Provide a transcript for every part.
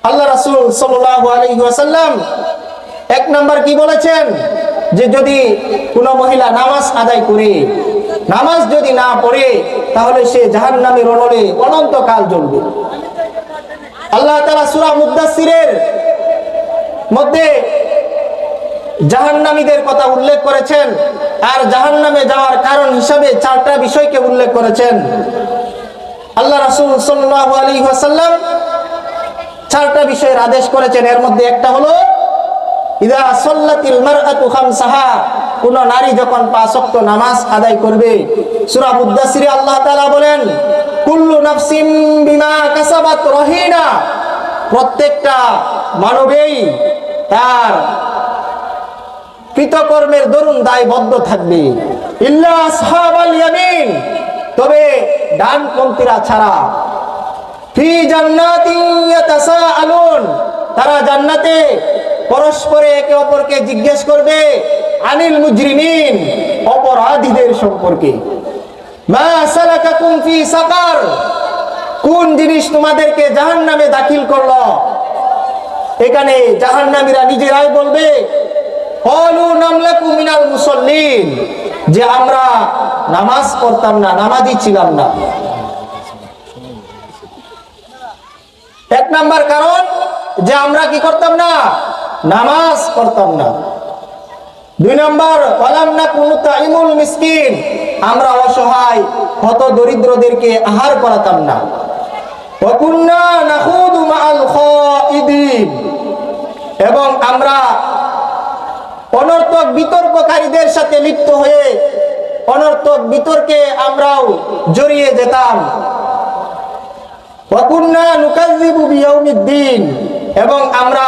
আল্লাহ রাসূল সাল্লাল্লাহু আলাইহি ওয়াসাল্লাম এক নাম্বার কি বলেছেন, যে যদি কোনো মহিলা নামাজ আদায় করে নামাজ যদি না পড়ে তাহলে সে জাহান্নামের অনলে অনন্তকাল জ্বলবে। আল্লাহ তাআলা সূরা মুদ্দাসসিরের মধ্যে জাহান্নামীদের কথা উল্লেখ করেছেন, আর জাহান্নামে যাওয়ার কারণ হিসাবে চারটা বিষয়কে উল্লেখ করেছেন। আল্লাহ রাসূল সাল্লাল্লাহু আলাইহি ওয়াসাল্লাম চারটা বিষয়ের আদেশ করেছেন। এর মধ্যে একটা হলো ইযা সাল্লাতিল মারআতু খামসাহা, কোন নারী যখন 5 ওয়াক্ত নামাজ আদায় করবে। সূরা মুদ্দাসসিরে আল্লাহ তাআলা বলেন, কুল্লু নাফসিন বিমা কাসাবাত রহিনা, প্রত্যেকটা মানবেই তার কৃতকর্মের দরুন দায়বদ্ধ থাকবে। ইল্লা আসহাবাল ইয়ামিন, তবে ডানপন্থীরা ছাড়া। ফি জান্নাতিন ইয়াতাসাআলুন, তারা জান্নাতে পরস্পরে একে অপরকে জিজ্ঞেস করবে আনিল মুজরিমিন, অপরাধীদের সম্পর্কে। মা সালাকাকুম ফি সাকার, কোন জিনিস তোমাদেরকে জাহান্নামে দাখিল করলো। এখানে জাহান্নামীরা নিজেরাই বলবে ক্বালু নামলাকু মিনাল মুসাল্লিন, যে আমরা নামাজ পড়তাম না, নামাজি ছিলাম না। এক নাম্বার কারণ যে আমরা কি করতাম না, নামাজ পড়তাম না। 2 নাম্বার ওয়ালাম নাকুনু তাইমুল মিসকিন, আমরা অসহায় হত দরিদ্রদেরকে আহার করাতাম না। ওয়া কুননা নাখুদু মাআল খাইদিন, এবং আমরা অনর্থক বিতর্ককারীদের সাথে লিপ্ত হয়ে অনর্থক বিতর্কে আমরাও জড়িয়ে যেতাম। ওয়া কুননা নুকাযযিবু বিয়াউমিদ্দিন, এবং আমরা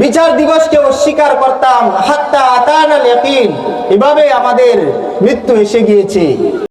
বিচার দিবসকে অস্বীকার করতাম। হাত্তা আতানাল ইয়াকিন, এভাবে আমাদের মৃত্যু এসে গিয়েছে।